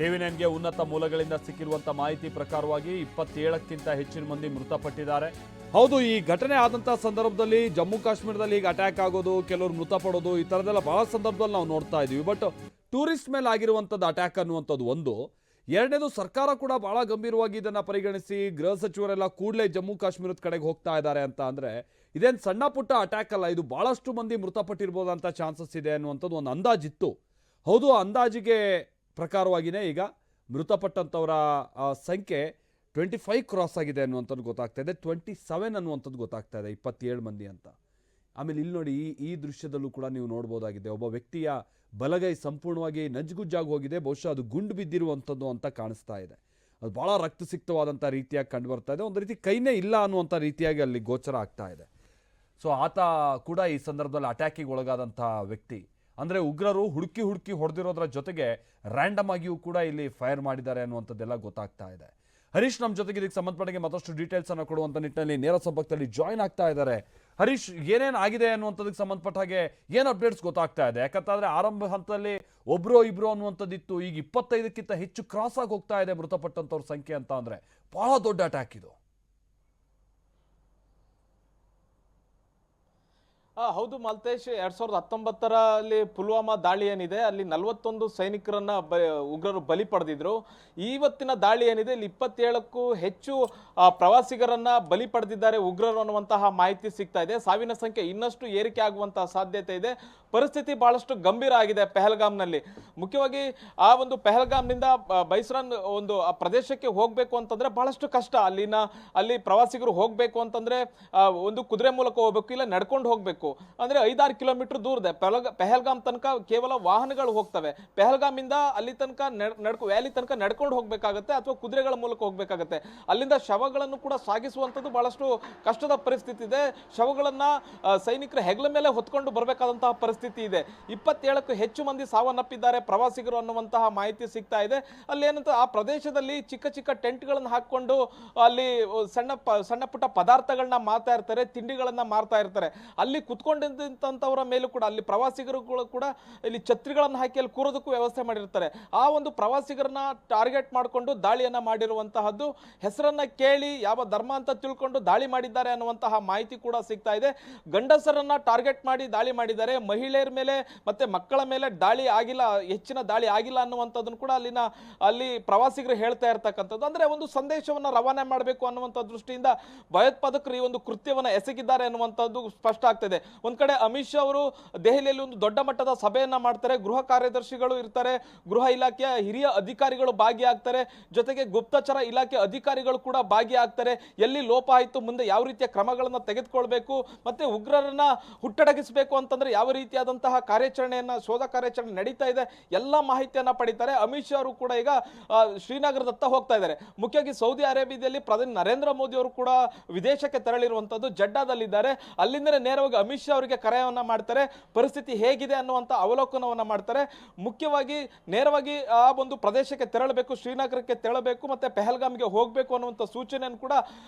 TV ನೈನ್ಗೆ ಉನ್ನತ ಮೂಲಗಳಿಂದ ಸಿಕ್ಕಿರುವಂತ ಮಾಹಿತಿ ಪ್ರಕಾರವಾಗಿ 27ಕ್ಕಿಂತ ಹೆಚ್ಚಿನ ಮಂದಿ ಮೃತಪಟ್ಟಿದ್ದಾರೆ. ಹೌದು, ಈ ಘಟನೆ ಆದಂಥ ಸಂದರ್ಭದಲ್ಲಿ ಜಮ್ಮು ಕಾಶ್ಮೀರದಲ್ಲಿ ಈಗ ಅಟ್ಯಾಕ್ ಆಗೋದು, ಕೆಲವರು ಮೃತಪಡೋದು, ಈ ಥರದ್ದೆಲ್ಲ ಬಹಳ ಸಂದರ್ಭದಲ್ಲಿ ನಾವು ನೋಡ್ತಾ ಇದ್ದೀವಿ. ಬಟ್ ಟೂರಿಸ್ಟ್ ಮೇಲೆ ಆಗಿರುವಂಥದ್ದು ಅಟ್ಯಾಕ್ ಅನ್ನುವಂಥದ್ದು ಒಂದು. ಎರಡನೇದು, ಸರ್ಕಾರ ಕೂಡ ಬಹಳ ಗಂಭೀರವಾಗಿ ಇದನ್ನು ಪರಿಗಣಿಸಿ ಗೃಹ ಸಚಿವರೆಲ್ಲ ಕೂಡಲೇ ಜಮ್ಮು ಕಾಶ್ಮೀರದ ಕಡೆಗೆ ಹೋಗ್ತಾ ಇದ್ದಾರೆ ಅಂತ ಅಂದರೆ ಇದೇನು ಸಣ್ಣ ಪುಟ್ಟ ಅಟ್ಯಾಕ್ ಅಲ್ಲ, ಇದು ಭಾಳಷ್ಟು ಮಂದಿ ಮೃತಪಟ್ಟಿರ್ಬೋದಂಥ ಚಾನ್ಸಸ್ ಇದೆ ಅನ್ನುವಂಥದ್ದು ಒಂದು ಅಂದಾಜಿತ್ತು. ಹೌದು, ಅಂದಾಜಿಗೆ ಪ್ರಕಾರವಾಗಿಯೇ ಈಗ ಮೃತಪಟ್ಟಂಥವರ ಸಂಖ್ಯೆ 25 ಕ್ರಾಸ್ ಆಗಿದೆ ಅನ್ನುವಂಥದ್ದು ಗೊತ್ತಾಗ್ತಾ ಇದೆ. 27 ಅನ್ನುವಂಥದ್ದು ಗೊತ್ತಾಗ್ತಾ ಇದೆ, 27 ಮಂದಿ ಅಂತ. ಆಮೇಲೆ ಇಲ್ಲಿ ನೋಡಿ, ಈ ದೃಶ್ಯದಲ್ಲೂ ಕೂಡ ನೀವು ನೋಡ್ಬೋದಾಗಿದೆ, ಒಬ್ಬ ವ್ಯಕ್ತಿಯ ಬಲಗೈ ಸಂಪೂರ್ಣವಾಗಿ ನಜ್ಗುಜ್ಜಾಗಿ ಹೋಗಿದೆ. ಬಹುಶಃ ಅದು ಗುಂಡು ಬಿದ್ದಿರುವಂಥದ್ದು ಅಂತ ಕಾಣಿಸ್ತಾ ಇದೆ. ಅದು ಭಾಳ ರಕ್ತಸಿಕ್ತವಾದಂಥ ರೀತಿಯಾಗಿ ಕಂಡು ಬರ್ತಾ ಇದೆ. ಒಂದು ರೀತಿ ಕೈನೇ ಇಲ್ಲ ಅನ್ನುವಂಥ ರೀತಿಯಾಗಿ ಅಲ್ಲಿ ಗೋಚರ ಆಗ್ತಾ ಇದೆ. ಸೊ ಆತ ಕೂಡ ಈ ಸಂದರ್ಭದಲ್ಲಿ ಅಟ್ಯಾಕಿಗೆ ಒಳಗಾದಂಥ ವ್ಯಕ್ತಿ. ಅಂದರೆ ಉಗ್ರರು ಹುಡುಕಿ ಹೊಡೆದಿರೋದ್ರ ಜೊತೆಗೆ ರ್ಯಾಂಡಮ್ ಆಗಿಯೂ ಕೂಡ ಇಲ್ಲಿ ಫೈರ್ ಮಾಡಿದ್ದಾರೆ ಅನ್ನುವಂಥದ್ದೆಲ್ಲ ಗೊತ್ತಾಗ್ತಾ ಇದೆ. ಹರೀಶ್ ನಮ್ಮ ಜೊತೆಗೆ ಇದಕ್ಕೆ ಸಂಬಂಧಪಟ್ಟಂಗೆ ಮತ್ತಷ್ಟು ಡೀಟೇಲ್ಸ್ ಅನ್ನು ಕೊಡುವಂಥ ನಿಟ್ಟಿನಲ್ಲಿ ನೇರ ಸಂಪರ್ಕದಲ್ಲಿ ಜಾಯ್ನ್ ಆಗ್ತಾ ಇದ್ದಾರೆ. ಹರೀಶ್, ಏನೇನು ಆಗಿದೆ ಅನ್ನುವಂಥದ್ದಕ್ಕೆ ಸಂಬಂಧಪಟ್ಟ ಹಾಗೆ ಏನು ಅಪ್ಡೇಟ್ಸ್ ಗೊತ್ತಾಗ್ತಾ ಇದೆ? ಯಾಕಂತಂದ್ರೆ ಆರಂಭ ಹಂತದಲ್ಲಿ ಒಬ್ರು ಇಬ್ರು ಅನ್ನುವಂಥದ್ದಿತ್ತು, ಈಗ 25ಕ್ಕಿಂತ ಹೆಚ್ಚು ಕ್ರಾಸ್ ಆಗಿ ಹೋಗ್ತಾ ಇದೆ ಮೃತಪಟ್ಟಂಥವ್ರ ಸಂಖ್ಯೆ ಅಂತ ಅಂದರೆ ಬಹಳ ದೊಡ್ಡ ಅಟ್ಯಾಕ್ ಇದು. ಹೌದು ಮಾಲ್ತೇಶ್, 2019ರಲ್ಲಿ ಪುಲ್ವಾಮಾ ದಾಳಿ ಏನಿದೆ, ಅಲ್ಲಿ 41 ಸೈನಿಕರನ್ನ ಉಗ್ರರು ಬಲಿ ಪಡೆದಿದ್ರು. ಇವತ್ತಿನ ದಾಳಿ ಏನಿದೆ, ಇಲ್ಲಿ 27ಕ್ಕೂ ಹೆಚ್ಚು ಪ್ರವಾಸಿಗರನ್ನ ಬಲಿ ಪಡೆದಿದ್ದಾರೆ ಉಗ್ರರು ಅನ್ನುವಂತಹ ಮಾಹಿತಿ ಸಿಗ್ತಾ ಇದೆ. ಸಾವಿನ ಸಂಖ್ಯೆ ಇನ್ನಷ್ಟು ಏರಿಕೆ ಆಗುವಂತಹ ಸಾಧ್ಯತೆ ಇದೆ. ಪರಿಸ್ಥಿತಿ ಬಹಳಷ್ಟು ಗಂಭೀರ ಆಗಿದೆ ಪೆಹಲ್ಗಾಮ್ನಲ್ಲಿ. ಮುಖ್ಯವಾಗಿ ಆ ಒಂದು ಪೆಹಲ್ಗಾಮ್ನಿಂದ ಬೈಸ್ರಾನ್ ಒಂದು ಆ ಪ್ರದೇಶಕ್ಕೆ ಹೋಗಬೇಕು ಅಂತಂದ್ರೆ ಬಹಳಷ್ಟು ಕಷ್ಟ. ಅಲ್ಲಿ ಪ್ರವಾಸಿಗರು ಹೋಗಬೇಕು ಅಂತಂದ್ರೆ ಒಂದು ಕುದುರೆ ಮೂಲಕ ಹೋಗ್ಬೇಕು, ಇಲ್ಲ ನಡ್ಕೊಂಡು ಹೋಗ್ಬೇಕು. ಅಂದ್ರೆ 5-6 ಕಿಲೋಮೀಟರ್ ದೂರ ಇದೆ ಪೆಹಲ್ಗಾಮ್ ತನಕ. ಕೇವಲ ವಾಹನಗಳು ಹೋಗ್ತವೆ. ಪೆಹಲ್ಗಾಮ್ ಇಂದ ಅಲ್ಲಿ ತನಕ ವ್ಯಾಲಿ ತನಕ ನಡ್ಕೊಂಡು ಹೋಗ್ಬೇಕಾಗತ್ತೆ ಅಥವಾ ಕುದುರೆಗಳ ಮೂಲಕ ಹೋಗ್ಬೇಕಾಗತ್ತೆ. ಅಲ್ಲಿಂದ ಶವಗಳನ್ನು ಕೂಡ ಸಾಗಿಸುವಂಥದ್ದು ಬಹಳಷ್ಟು ಕಷ್ಟದ ಪರಿಸ್ಥಿತಿ ಇದೆ. ಶವಗಳನ್ನ ಸೈನಿಕರ ಹೆಗಲ ಮೇಲೆ ಹೊತ್ಕೊಂಡು ಬರಬೇಕಾದಂತಹ ಪರಿಸ್ಥಿತಿ ಇದೆ. 27ಕ್ಕೂ ಹೆಚ್ಚು ಮಂದಿ ಸಾವನ್ನಪ್ಪಿದ್ದಾರೆ ಪ್ರವಾಸಿಗರು ಅನ್ನುವಂತಹ ಮಾಹಿತಿ ಸಿಗ್ತಾ ಇದೆ. ಅಲ್ಲಿ ಏನಂತ ಆ ಪ್ರದೇಶದಲ್ಲಿ ಚಿಕ್ಕ ಚಿಕ್ಕ ಟೆಂಟ್ಗಳನ್ನು ಹಾಕೊಂಡು ಅಲ್ಲಿ ಸಣ್ಣ ಪುಟ್ಟ ಪದಾರ್ಥಗಳನ್ನ ಮಾರ್ತಾ ಇರ್ತಾರೆ, ತಿಂಡಿಗಳನ್ನ ಮಾರ್ತಾ ಇರ್ತಾರೆ. ಅಲ್ಲಿ ಕುತ್ಕೊಂಡಿದ್ದಂಥವರ ಮೇಲೂ ಕೂಡ ಅಲ್ಲಿ ಪ್ರವಾಸಿಗರುಗಳು ಕೂಡ ಇಲ್ಲಿ ಛತ್ರಿಗಳನ್ನು ಹಾಕಿ ಅಲ್ಲಿ ಕೂರೋದಕ್ಕೂ ವ್ಯವಸ್ಥೆ ಮಾಡಿರ್ತಾರೆ. ಆ ಒಂದು ಪ್ರವಾಸಿಗರನ್ನ ಟಾರ್ಗೆಟ್ ಮಾಡಿಕೊಂಡು ದಾಳಿಯನ್ನ ಮಾಡಿರುವಂತಹದ್ದು. ಹೆಸರನ್ನ ಕೇಳಿ ಯಾವ ಧರ್ಮ ಅಂತ ತಿಳ್ಕೊಂಡು ದಾಳಿ ಮಾಡಿದ್ದಾರೆ ಅನ್ನುವಂತಹ ಮಾಹಿತಿ ಕೂಡ ಸಿಗ್ತಾ ಇದೆ. ಗಂಡಸರನ್ನ ಟಾರ್ಗೆಟ್ ಮಾಡಿ ದಾಳಿ ಮಾಡಿದ್ದಾರೆ. ಮಹಿಳೆಯರ ಮೇಲೆ ಮತ್ತೆ ಮಕ್ಕಳ ಮೇಲೆ ದಾಳಿ ಆಗಿಲ್ಲ, ಹೆಚ್ಚಿನ ದಾಳಿ ಆಗಿಲ್ಲ ಅನ್ನುವಂಥದ್ದನ್ನು ಕೂಡ ಅಲ್ಲಿ ಪ್ರವಾಸಿಗರು ಹೇಳ್ತಾ ಇರ್ತಕ್ಕಂಥದ್ದು. ಅಂದ್ರೆ ಒಂದು ಸಂದೇಶವನ್ನ ರವಾನೆ ಮಾಡಬೇಕು ಅನ್ನುವಂಥ ದೃಷ್ಟಿಯಿಂದ ಭಯೋತ್ಪಾದಕರು ಈ ಒಂದು ಕೃತ್ಯವನ್ನ ಎಸಗಿದ್ದಾರೆ ಅನ್ನುವಂಥದ್ದು ಸ್ಪಷ್ಟ ಆಗ್ತದೆ. ಒಂದ್ ಕಡೆ ಅಮಿತ್ ಶಾ ಅವರು ದೆಹಲಿಯಲ್ಲಿ ಒಂದು ದೊಡ್ಡ ಮಟ್ಟದ ಸಭೆಯನ್ನ ಮಾಡ್ತಾರೆ. ಗೃಹ ಕಾರ್ಯದರ್ಶಿಗಳು ಇರ್ತಾರೆ, ಗೃಹ ಇಲಾಖೆಯ ಹಿರಿಯ ಅಧಿಕಾರಿಗಳು ಭಾಗಿಯಾಗ್ತಾರೆ, ಜೊತೆಗೆ ಗುಪ್ತಚರ ಇಲಾಖೆ ಅಧಿಕಾರಿಗಳು ಕೂಡ ಭಾಗಿಯಾಗ್ತಾರೆ. ಎಲ್ಲಿ ಲೋಪ ಆಯಿತು, ಮುಂದೆ ಯಾವ ರೀತಿಯ ಕ್ರಮಗಳನ್ನ ತೆಗೆದುಕೊಳ್ಬೇಕು, ಮತ್ತೆ ಉಗ್ರರನ್ನ ಹುಟ್ಟಡಗಿಸಬೇಕು ಅಂತಂದ್ರೆ ಯಾವ ರೀತಿಯಾದಂತಹ ಶೋಧ ಕಾರ್ಯಾಚರಣೆ ನಡೀತಾ ಇದೆ, ಎಲ್ಲ ಮಾಹಿತಿಯನ್ನ ಪಡಿತಾರೆ. ಅಮಿತ್ ಶಾ ಅವರು ಕೂಡ ಈಗ ಶ್ರೀನಗರದತ್ತ ಹೋಗ್ತಾ ಇದ್ದಾರೆ. ಮುಖ್ಯವಾಗಿ ಸೌದಿ ಅರೇಬಿಯಾದಲ್ಲಿ ಪ್ರಧಾನಿ ನರೇಂದ್ರ ಮೋದಿ ಅವರು ಕೂಡ ವಿದೇಶಕ್ಕೆ ತೆರಳಿರುವಂತದ್ದು, ಜಡ್ಡಾದಲ್ಲಿದ್ದಾರೆ. ಅಲ್ಲಿಂದಲೇ ನೇರವಾಗಿ ಅಮಿತ್ ಶಾ ಅವರಿಗೆ ಕರೆಯನ್ನ ಮಾಡ್ತಾರೆ, ಪರಿಸ್ಥಿತಿ ಹೇಗಿದೆ ಅನ್ನುವಂಥ ಅವಲೋಕನವನ್ನ ಮಾಡ್ತಾರೆ. ಮುಖ್ಯವಾಗಿ ನೇರವಾಗಿ ಆ ಒಂದು ಪ್ರದೇಶಕ್ಕೆ ತೆರಳಬೇಕು, ಶ್ರೀನಗರಕ್ಕೆ ತೆರಳಬೇಕು, ಮತ್ತೆ ಪೆಹಲ್ಗಾಮ್ಗೆ ಹೋಗಬೇಕು ಅನ್ನುವಂಥ ಸೂಚನೆಯನ್ನು ಕೂಡ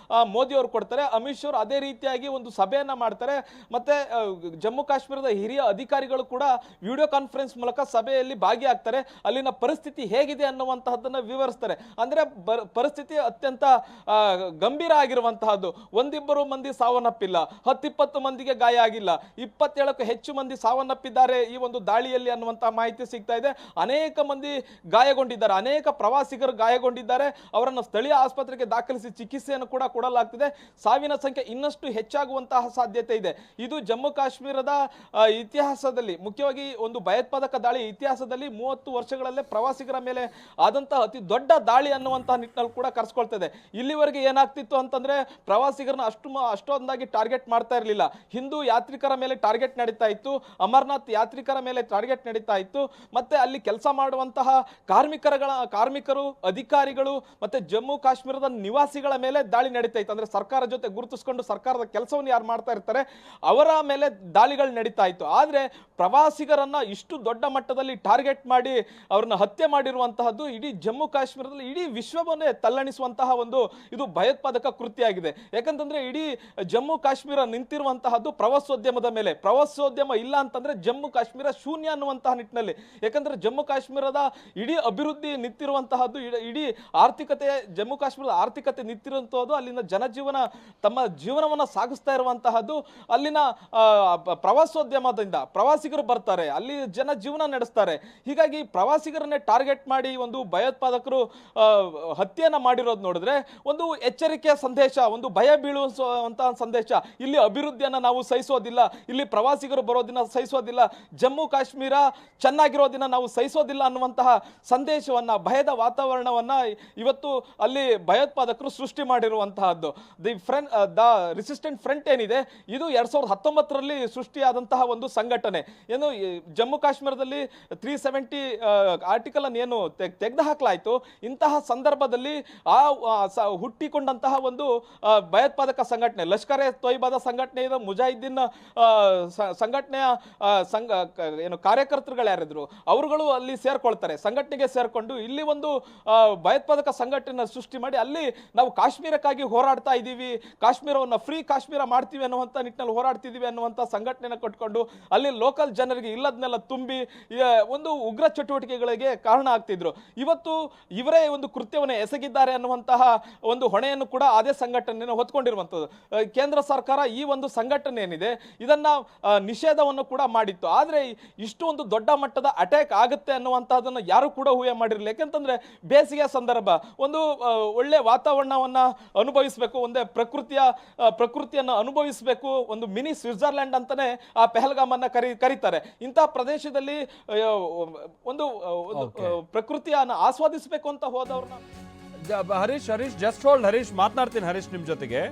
ಮೋದಿ ಅವರು ಕೊಡ್ತಾರೆ. ಅಮಿತ್ ಶಾ ಅವರು ಅದೇ ರೀತಿಯಾಗಿ ಒಂದು ಸಭೆಯನ್ನ ಮಾಡ್ತಾರೆ. ಮತ್ತೆ ಜಮ್ಮು ಕಾಶ್ಮೀರದ ಹಿರಿಯ ಅಧಿಕಾರಿಗಳು ಕೂಡ ವಿಡಿಯೋ ಕಾನ್ಫರೆನ್ಸ್ ಮೂಲಕ ಸಭೆಯಲ್ಲಿ ಭಾಗಿಯಾಗ್ತಾರೆ. ಅಲ್ಲಿನ ಪರಿಸ್ಥಿತಿ ಹೇಗಿದೆ ಅನ್ನುವಂತಹದ್ದನ್ನ ವಿವರಿಸ್ತಾರೆ. ಅಂದ್ರೆ ಪರಿಸ್ಥಿತಿ ಅತ್ಯಂತ ಗಂಭೀರ ಆಗಿರುವಂತಹದ್ದು. ಒಂದಿಬ್ಬರು ಮಂದಿ ಸಾವನ್ನಪ್ಪಿಲ್ಲ, 10-20 ಮಂದಿಗೆ ಗಾಯ ಆಗಿಲ್ಲ, 27ಕ್ಕೂ ಹೆಚ್ಚು ಮಂದಿ ಸಾವನ್ನಪ್ಪಿದ್ದಾರೆ ಈ ಒಂದು ದಾಳಿಯಲ್ಲಿ ಅನ್ನುವಂತಹ ಮಾಹಿತಿ ಸಿಗ್ತಾ ಇದೆ. ಅನೇಕ ಮಂದಿ ಗಾಯಗೊಂಡಿದ್ದಾರೆ, ಅನೇಕ ಪ್ರವಾಸಿಗರು ಗಾಯಗೊಂಡಿದ್ದಾರೆ. ಅವರನ್ನು ಸ್ಥಳೀಯ ಆಸ್ಪತ್ರೆಗೆ ದಾಖಲಿಸಿ ಚಿಕಿತ್ಸೆಯನ್ನು ಕೂಡ ಕೊಡಲಾಗ್ತಿದೆ. ಸಾವಿನ ಸಂಖ್ಯೆ ಇನ್ನಷ್ಟು ಹೆಚ್ಚಾಗುವಂತಹ ಸಾಧ್ಯತೆ ಇದೆ. ಇದು ಜಮ್ಮು ಕಾಶ್ಮೀರದ ಇತಿಹಾಸದಲ್ಲಿ, ಮುಖ್ಯವಾಗಿ ಒಂದು ಭಯೋತ್ಪಾದಕ ದಾಳಿ ಇತಿಹಾಸದಲ್ಲಿ 30 ವರ್ಷಗಳಲ್ಲೇ ಪ್ರವಾಸಿಗರ ಮೇಲೆ ಆದಂತಹ ಅತಿ ದೊಡ್ಡ ದಾಳಿ ಅನ್ನುವಂತಹ ನಿಟ್ಟಿನಲ್ಲಿ ಕೂಡ ಕರೆಸ್ಕೊಳ್ತದೆ. ಇಲ್ಲಿವರೆಗೆ ಏನಾಗ್ತಿತ್ತು ಅಂತಂದ್ರೆ ಪ್ರವಾಸಿಗರನ್ನ ಅಷ್ಟೊಂದಾಗಿ ಟಾರ್ಗೆಟ್ ಮಾಡ್ತಾ ಇರಲಿಲ್ಲ. ಹಿಂದೂ ಯಾತ್ರಿಕರ ಮೇಲೆ ಟಾರ್ಗೆಟ್ ನಡೀತಾ ಇತ್ತು, ಅಮರನಾಥ್ ಯಾತ್ರಿಕರ ಮೇಲೆ ಟಾರ್ಗೆಟ್ ನಡೀತಾ ಇತ್ತು, ಮತ್ತೆ ಅಲ್ಲಿ ಕೆಲಸ ಮಾಡುವಂತಹ ಕಾರ್ಮಿಕರು, ಅಧಿಕಾರಿಗಳು, ಮತ್ತೆ ಜಮ್ಮು ಕಾಶ್ಮೀರದ ನಿವಾಸಿಗಳ ಮೇಲೆ ದಾಳಿ ನಡೀತಾ ಇತ್ತು. ಅಂದ್ರೆ ಸರ್ಕಾರ ಜೊತೆ ಗುರುತಿಸಿಕೊಂಡು ಸರ್ಕಾರದ ಕೆಲಸವನ್ನು ಯಾರು ಮಾಡ್ತಾ ಇರ್ತಾರೆ ಅವರ ಮೇಲೆ ದಾಳಿಗಳು ನಡೀತಾ ಇತ್ತು. ಆದ್ರೆ ಪ್ರವಾಸಿಗರನ್ನ ಇಷ್ಟು ದೊಡ್ಡ ಮಟ್ಟದಲ್ಲಿ ಟಾರ್ಗೆಟ್ ಮಾಡಿ ಅವ್ರನ್ನ ಹತ್ಯೆ ಮಾಡಿರುವಂತಹದ್ದು ಇಡೀ ಜಮ್ಮು ಕಾಶ್ಮೀರದಲ್ಲಿ ಇಡೀ ವಿಶ್ವವನ್ನೇ ತಲ್ಲಣಿಸುವಂತಹ ಒಂದು ಇದು ಭಯೋತ್ಪಾದಕ ಕೃತ್ಯ ಆಗಿದೆ. ಯಾಕಂತಂದ್ರೆ ಇಡೀ ಜಮ್ಮು ಕಾಶ್ಮೀರ ನಿಂತಿರುವಂತಹದ್ದು ಪ್ರವಾಸೋದ್ಯಮದ ಮೇಲೆ. ಪ್ರವಾಸೋದ್ಯಮ ಇಲ್ಲ ಅಂತಂದ್ರೆ ಜಮ್ಮು ಕಾಶ್ಮೀರ ಶೂನ್ಯ ಅನ್ನುವಂತಹ ನಿಟ್ಟಿನಲ್ಲಿ. ಯಾಕಂದ್ರೆ ಜಮ್ಮು ಕಾಶ್ಮೀರದ ಇಡೀ ಅಭಿವೃದ್ಧಿ ನಿಂತಿರುವಂತಹದ್ದು, ಇಡೀ ಆರ್ಥಿಕತೆ, ಜಮ್ಮು ಕಾಶ್ಮೀರದ ಆರ್ಥಿಕತೆ ನಿಂತಿರುವಂತಹದ್ದು, ಅಲ್ಲಿನ ಜನಜೀವನ ತಮ್ಮ ಜೀವನವನ್ನ ಸಾಗಿಸ್ತಾ ಇರುವಂತಹದ್ದು ಅಲ್ಲಿನ ಪ್ರವಾಸೋದ್ಯಮದಿಂದ ಪ್ರವಾಸಿಗರು ಬರ್ತಾರೆ, ಅಲ್ಲಿ ಜನ ಜೀವನ ನಡೆಸ್ತಾರೆ. ಹೀಗಾಗಿ ಪ್ರವಾಸಿಗರನ್ನೇ ಟಾರ್ಗೆಟ್ ಮಾಡಿ ಒಂದು ಭಯೋತ್ಪಾದಕರು ಹತ್ಯೆಯನ್ನ ಮಾಡಿರೋದು ನೋಡಿದ್ರೆ ಒಂದು ಎಚ್ಚರಿಕೆಯ ಸಂದೇಶ, ಒಂದು ಭಯ ಬೀಳುವಂತಹ ಸಂದೇಶ. ಇಲ್ಲಿ ಅಭಿವೃದ್ಧಿಯನ್ನ ನಾವು ಸಹಿಸೋದಿಲ್ಲ, ಇಲ್ಲಿ ಪ್ರವಾಸಿಗರು ಬರೋದಿನ ಸಹಿಸೋದಿಲ್ಲ, ಜಮ್ಮು ಕಾಶ್ಮೀರ ಚೆನ್ನಾಗಿರೋದಿನ ನಾವು ಸಹಿಸೋದಿಲ್ಲ ಅನ್ನುವಂತಹ ಸಂದೇಶವನ್ನ, ಭಯದ ವಾತಾವರಣವನ್ನ ಇವತ್ತು ಅಲ್ಲಿ ಭಯೋತ್ಪಾದಕರು ಸೃಷ್ಟಿ ಮಾಡಿರುವಂತಹದ್ದು. ದ ರೆಸಿಸ್ಟೆಂಟ್ ಫ್ರಂಟ್ ಏನಿದೆ ಇದು 2019ರಲ್ಲಿ ಸೃಷ್ಟಿಯಾದಂತಹ ಒಂದು ಸಂಘಟನೆ. ಏನು ಜಮ್ಮು ಕಾಶ್ಮೀರದಲ್ಲಿ 370 ಆರ್ಟಿಕಲ್ ಅನ್ನು ಏನು ತೆಗೆದು ಹಾಕಲಾಯಿತು, ಇಂತಹ ಸಂದರ್ಭದಲ್ಲಿ ಹುಟ್ಟಿಕೊಂಡಂತಹ ಒಂದು ಭಯೋತ್ಪಾದಕ ಸಂಘಟನೆ ಲಷ್ಕರ್ ಎ ತೊಯ್ಬಾದ ಸಂಘಟನೆ ಇದೆ. ಮುಜಾಹಿದ್ದೀನ್ ಸಂಘಟನೆಯ ಏನು ಕಾರ್ಯಕರ್ತರುಗಳು ಯಾರಿದ್ರು ಅವರುಗಳು ಅಲ್ಲಿ ಸೇರ್ಕೊಳ್ತಾರೆ, ಸಂಘಟನೆಗೆ ಸೇರ್ಕೊಂಡು ಇಲ್ಲಿ ಒಂದು ಭಯೋತ್ಪಾದಕ ಸಂಘಟನೆ ಸೃಷ್ಟಿ ಮಾಡಿ ಅಲ್ಲಿ ನಾವು ಕಾಶ್ಮೀರಕ್ಕಾಗಿ ಹೋರಾಡ್ತಾ ಇದ್ದೀವಿ, ಕಾಶ್ಮೀರವನ್ನು ಫ್ರೀ ಕಾಶ್ಮೀರ ಮಾಡ್ತೀವಿ ಅನ್ನುವಂಥ ನಿಟ್ಟಿನಲ್ಲಿ ಹೋರಾಡ್ತಿದ್ದೀವಿ ಅನ್ನುವಂಥ ಸಂಘಟನೆನ ಕಟ್ಕೊಂಡು ಅಲ್ಲಿ ಲೋಕಲ್ ಜನರಿಗೆ ಇಲ್ಲದನ್ನೆಲ್ಲ ತುಂಬಿ ಒಂದು ಉಗ್ರ ಚಟುವಟಿಕೆಗಳಿಗೆ ಕಾರಣ ಆಗ್ತಿದ್ರು. ಇವತ್ತು ಇವರೇ ಒಂದು ಕೃತ್ಯವನ್ನು ಎಸಗಿದ್ದಾರೆ ಅನ್ನುವಂತಹ ಒಂದು ಹೊಣೆಯನ್ನು ಕೂಡ ಅದೇ ಸಂಘಟನೆಯನ್ನು ಹೊತ್ಕೊಂಡಿರುವಂಥದ್ದು. ಕೇಂದ್ರ ಸರ್ಕಾರ ಈ ಒಂದು ಸಂಘಟನೆ ಏನಿದೆ ಇದನ್ನ ನಿಷೇಧವನ್ನು ಕೂಡ ಮಾಡಿತ್ತು. ಆದರೆ ಇಷ್ಟು ಒಂದು ದೊಡ್ಡ ಮಟ್ಟದ ಅಟ್ಯಾಕ್ ಆಗುತ್ತೆ ಅನ್ನುವಂತಹದನ್ನು ಯಾರು ಕೂಡ ಊಹೆ ಮಾಡಿರಲಿಲ್ಲ. ಯಾಕೆಂತಂದ್ರೆ ಬೇಸಿಗೆ ಸಂದರ್ಭ, ಒಂದು ಒಳ್ಳೆ ವಾತಾವರಣವನ್ನ ಅನುಭವಿಸಬೇಕು, ಒಂದೇ ಪ್ರಕೃತಿಯನ್ನು ಅನುಭವಿಸಬೇಕು, ಒಂದು ಮಿನಿ ಸ್ವಿಟ್ಜರ್ಲ್ಯಾಂಡ್ ಅಂತಾನೆ ಆ ಪೆಹಲ್ಗಾಮ್ ಅನ್ನ ಕರೀತಾರೆ. ಇಂತಹ ಪ್ರದೇಶದಲ್ಲಿ ಒಂದು ಪ್ರಕೃತಿಯನ್ನು ಆಸ್ವಾದಿಸಬೇಕು ಅಂತ ಹೋದವ್ರನ್ನ ಹರೀಶ್ ಜಸ್ಟ್ ಹೋಲ್ಡ್ ಹರೀಶ್, ಮಾತನಾಡ್ತೀನಿ ಹರೀಶ್ ನಿಮ್ ಜೊತೆಗೆ.